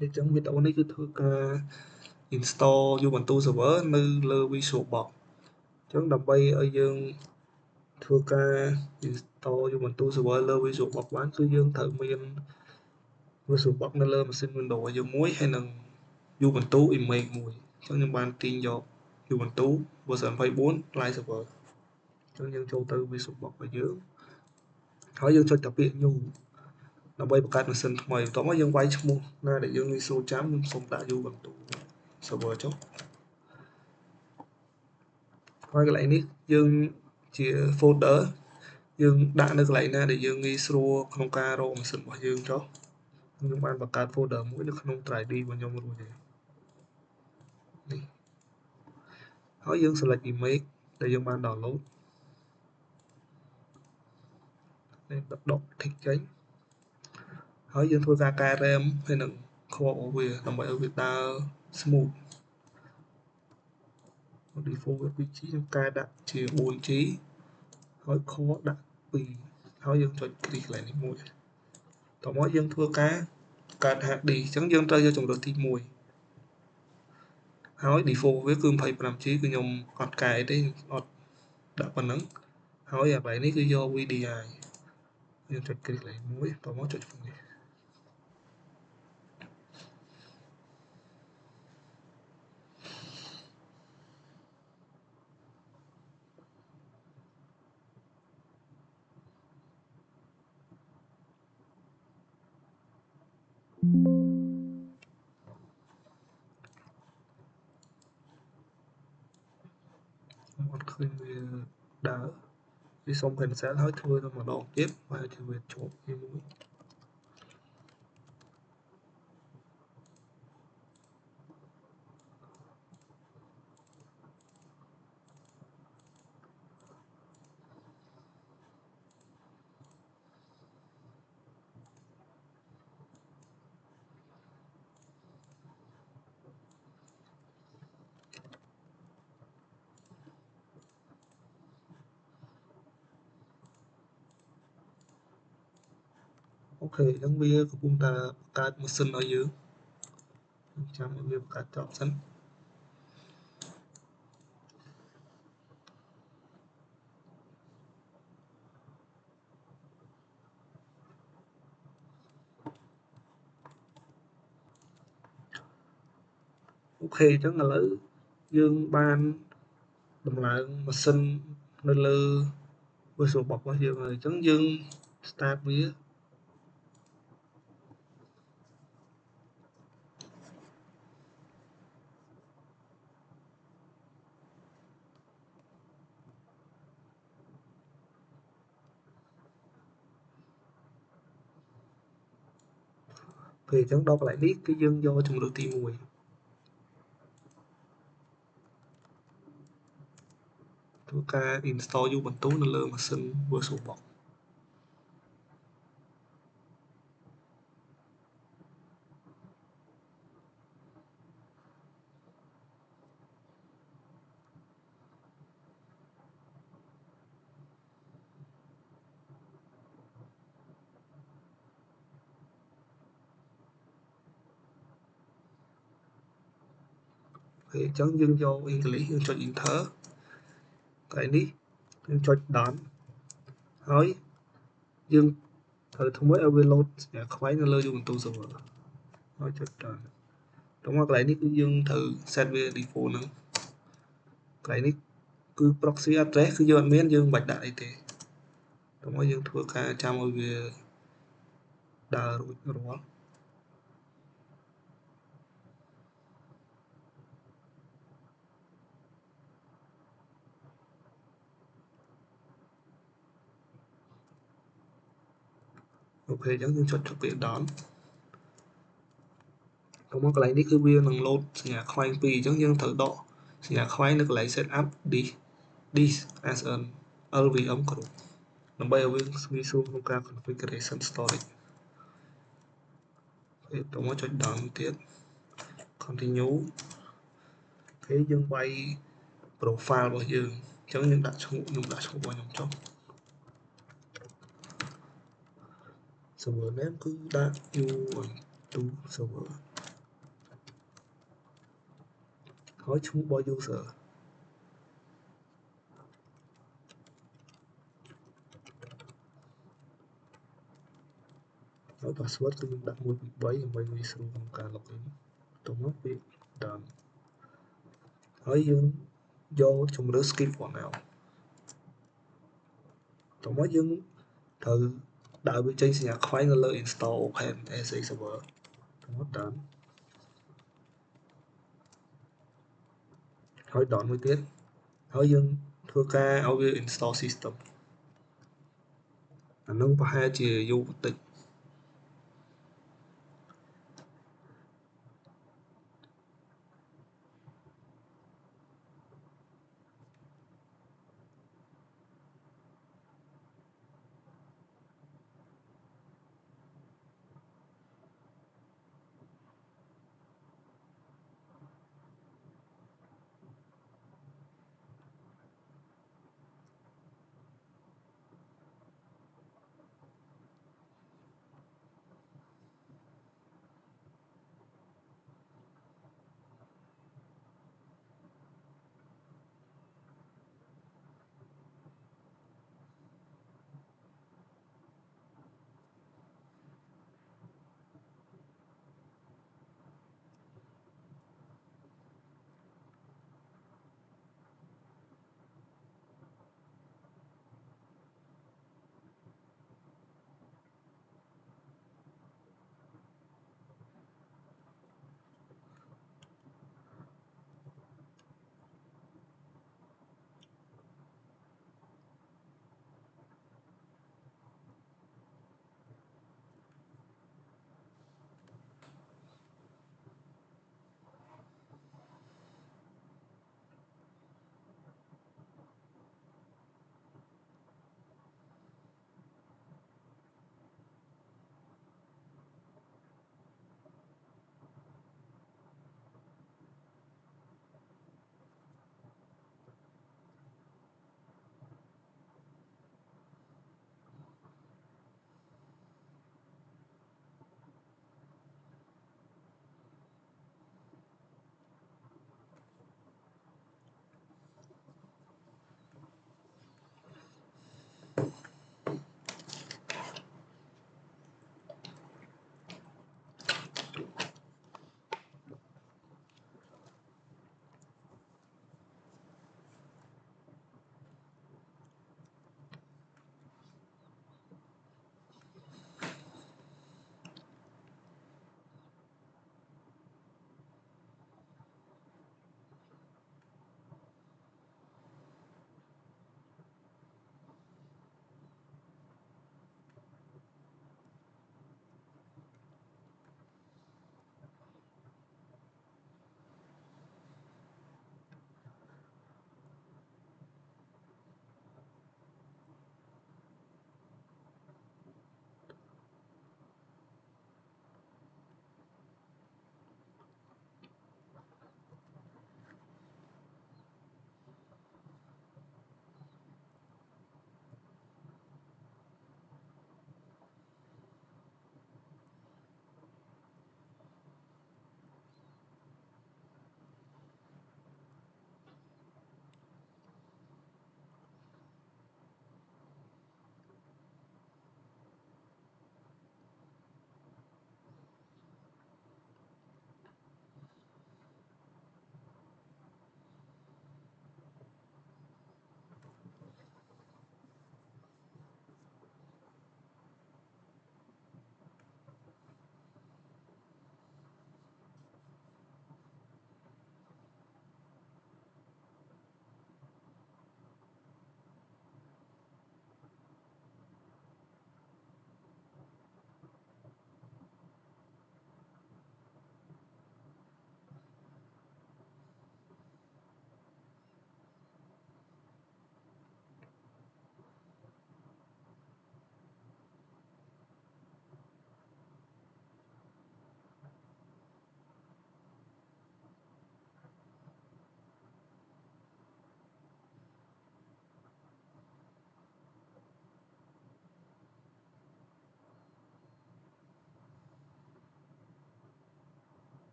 thì trong video này cứ thôi install Ubuntu serverនៅលើ VisualBox អញ្ចឹងដើម្បីឲ្យយើងធ្វើការ install Ubuntu server លើ VisualBox បានគឺយើងត្រូវមាន VisualBox នៅលើម៉ាស៊ីន Windows របស់យើងមួយហើយនិង Ubuntu image មួយអញ្ចឹងខ្ញុំបានទាញយក Ubuntu version 24 Live server អញ្ចឹងយើងចូលទៅ VisualBox របស់យើងហើយយើងចុចតែពាក្យ new ដើម្បីបង្កើតម៉ាស៊ីនថ្មីបន្ទាប់មកយើងវាយឈ្មោះណាដែលយើងងាយស្រួលចាំខ្ញុំសូមដាក់ Ubuntu server ចុះហើយកន្លែងនេះយើងជា folder យើងដាក់នៅកន្លែងណាដែលយើងងាយស្រួលក្នុងការរកម៉ាស៊ីនរបស់យើងចុះខ្ញុំបានបង្កើត folder មួយនៅក្នុង 3D របស់ខ្ញុំរួចហើយនេះហើយយើង select image ដែលយើងបាន download នេះដក tick ចេញហើយយើងធ្វើការកែ RAM ហើយនឹង core របស់វាដើម្បីឲ្យវាដើរ smooth default វា 2G ខ្ញុំកែដាក់ជា 4G ហើយ core ដាក់ 2ហើយយើងចុច click កន្លែងនេះមួយតោះមកយើងធ្វើការកើត hard disk អញ្ចឹងយើងត្រូវយកជម្រើសទី1ហើយ default វាគឺ 25G គឺខ្ញុំអត់កែទេអត់ដាក់ប៉ុណ្ណឹងហើយកន្លែងនេះគឺយក VDI យើងចុច click កន្លែងមួយតោះមកចុចនេះអត់ឃើញវាដើរវាសុំ cancel ហើយធ្វើទៅម្ដងទៀតបើជាវាជាប់ជាមួយអូខេអញ្ចឹងវាកំពុងតែបង្កើតម៉ាស៊ីនឲ្យយើងចាំឲ្យវាបង្កើតចប់សិនអូខេអញ្ចឹងឥឡូវយើងបានដំឡើងម៉ាស៊ីននៅលើ VisualBox របស់យើងហើយអញ្ចឹងយើង start វាពេលអញ្ចឹងដល់កន្លែងនេះគឺយើងយកជម្រើសទី1ធ្វើការ install Ubuntu នៅលើម៉ាស៊ីន VisualBox ពេលអញ្ចឹងយើងយក English យើងចុច Enter កន្លែងនេះយើងចុច Done ហើយយើងត្រូវធ្វើឲ្យវា load សញ្ញាខ្វែងនៅលើ Ubuntu server ហើយចុច Done ដល់មកកន្លែងនេះគឺយើងត្រូវ set វា default ហ្នឹងកន្លែងនេះគឺ proxy address គឺយើងអត់មានយើងមិនបាច់ដាក់អីទេដល់មកយើងធ្វើការចាំឲ្យវាដើររួចរាល់អូខេអញ្ចឹងយើងចុចពាក្យ Done ដល់មកកន្លែងនេះគឺវានឹង load សញ្ញាខ្វែង2អញ្ចឹងយើងត្រូវដកសញ្ញាខ្វែងនៅកន្លែង setup this as an LVM group ដើម្បីឲ្យវាងាយស្រួលក្នុងការ configuration storage ពេលតមកចុច Done ទៀត continue ពេលយើងវាយ profile របស់យើងអញ្ចឹងយើងដាក់ឈ្មោះខ្ញុំដាក់ឈ្មោះរបស់ខ្ញុំចុះ server name គឺដាក់ Ubuntu server ហើយឈ្មោះរបស់ user ហើយ password គឺខ្ញុំដាក់1 2 3ដើម្បីងាយស្រួលក្នុងការ login បន្ទាប់មកពាក្យ done ហើយយើងយកជំរើស skip for now បន្ទាប់មកយើងត្រូវដាក់វាចេញសញ្ញាខ្វែងនៅលើ install open SA server បន្ទាប់មក done ហើយ done មួយទៀតហើយយើងធ្វើការឲ្យវា install system អានឹងប្រហែលជាយូរបន្តិច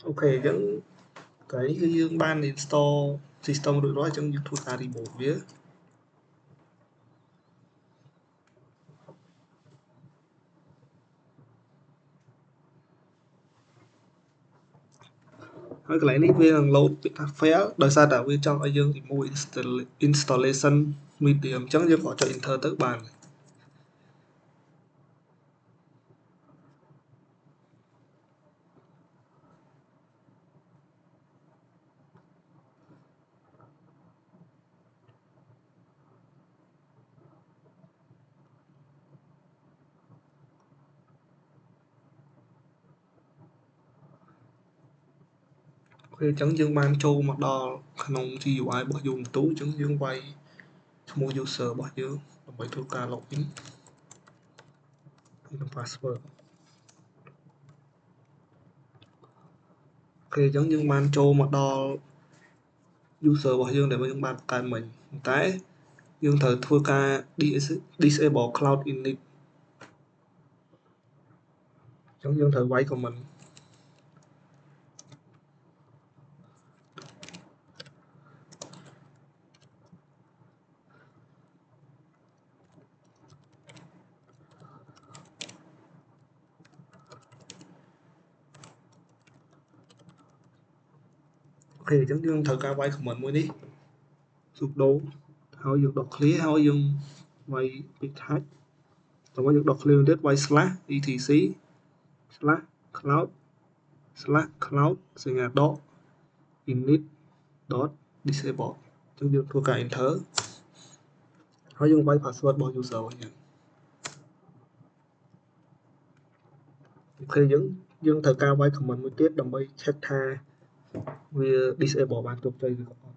ok vẫn cái dương ban install system rồi đó chẳng như thuộc cả remove víaហើយកន្លែងនេះវានឹង load ពាក្យថា fail ដោយសារតែវាចង់ឲ្យយើង remove installation medium អញ្ចឹងយើងក៏ចុច enter ទៅបានពេលអញ្ចឹងយើងបានចូលមកដល់ក្នុង GUI របស់ Ubuntu អញ្ចឹងយើងវាយឈ្មោះ user របស់យើងដើម្បីធ្វើការ login និង password អូខេអញ្ចឹងយើងបានចូលមកដល់ user របស់យើងដែលយើងបានបង្កើតមិញប៉ុន្តែយើងត្រូវធ្វើការ disable cloud init អញ្ចឹងយើងត្រូវវាយ comment អូខេអញ្ចឹងយើងត្រូវការវាយ comment មួយនេះ sudo ហើយយើងដក clear ហើយយើងវាយពេច hash តោះមកយើងដក clear ទៀតវាយ slash etc slash cloud slash cloud សញ្ញាដក init disable អញ្ចឹងយើងធ្វើការ enter ហើយយើងវាយ password របស់ user របស់យើងអូខេយើងត្រូវការវាយ comment មួយទៀតដើម្បី check ថាវា disable បានជោគជ័យឬក៏អត់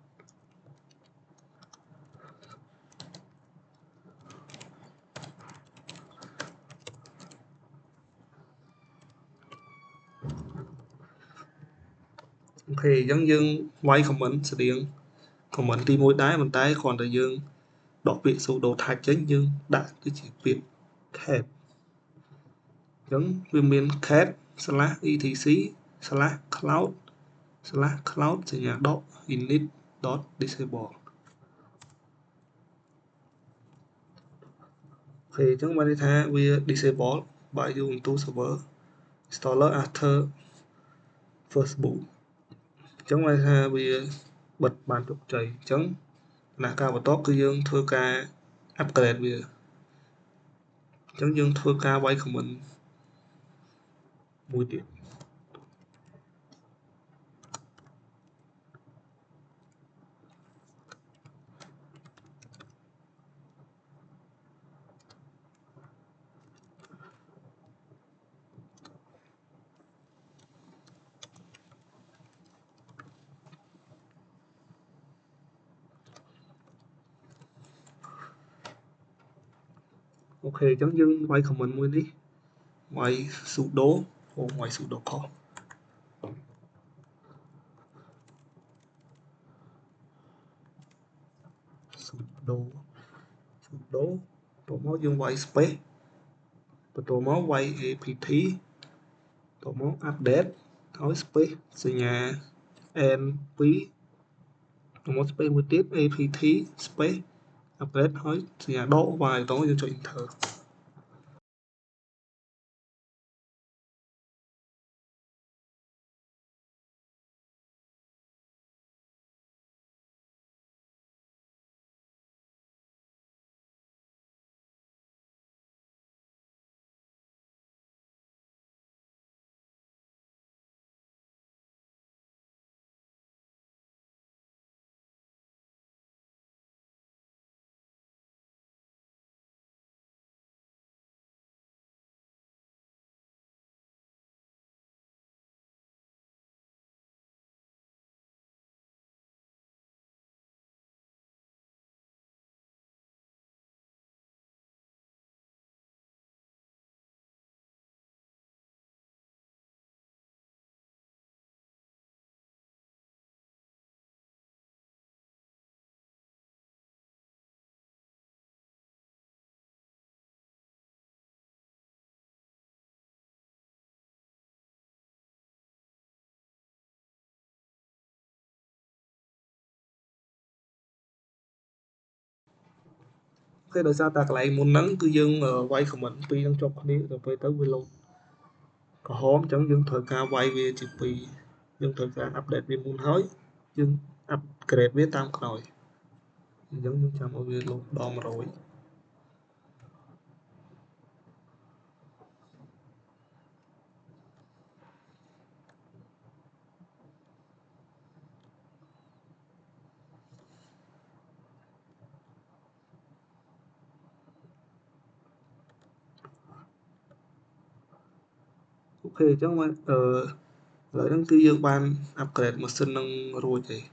អូខេអញ្ចឹងយើងវាយ comment ស្តៀង comment ទី1ដែរប៉ុន្តែគ្រាន់តែយើងដកពាក្យ sudo type ចេញយើងដាក់គឺជាពាក្យ cat អញ្ចឹងវាមាន cat slash etc slash cloud slash cloud សញ្ញាដក init disable អូខេអញ្ចឹងបានន័យថាវា disable by Ubuntu server installer after first boot អញ្ចឹងបានន័យថាវាបិទបានជោគជ័យអញ្ចឹងដំណាក់កាលបន្ទាប់គឺយើងធ្វើការ upgrade វាអញ្ចឹងយើងធ្វើការវាយ comment មួយទៀតអូខេអញ្ចឹងយើងវាយ comment មួយនេះវាយ sudo វាយ sudo ខុស sudo sudo បន្ទាប់មកយើងវាយ space បន្ទាប់មកវាយ apt បន្ទាប់មក update ហើយ space សញ្ញា n2 បន្ទាប់មក space មួយទៀត apt space update ហើយសញ្ញាដក y បន្តយើងចុច enter គេដោយសារតែកន្លែងមុនហ្នឹងគឺយើងវាយ comment ពីរហ្នឹងជាប់គ្នាទៅពេលទៅវាលោតក្រហមអញ្ចឹងយើងត្រូវការវាយវាជាពីរយើងត្រូវការ update វាមុនហើយយើង upgrade វាតាមក្រោយអញ្ចឹងយើងចាំឲ្យវាលោតដល់100អូខេអញ្ចឹងឥឡូវហ្នឹងគឺយើងបាន upgrade ម៉ាស៊ីននឹងរួចហើយ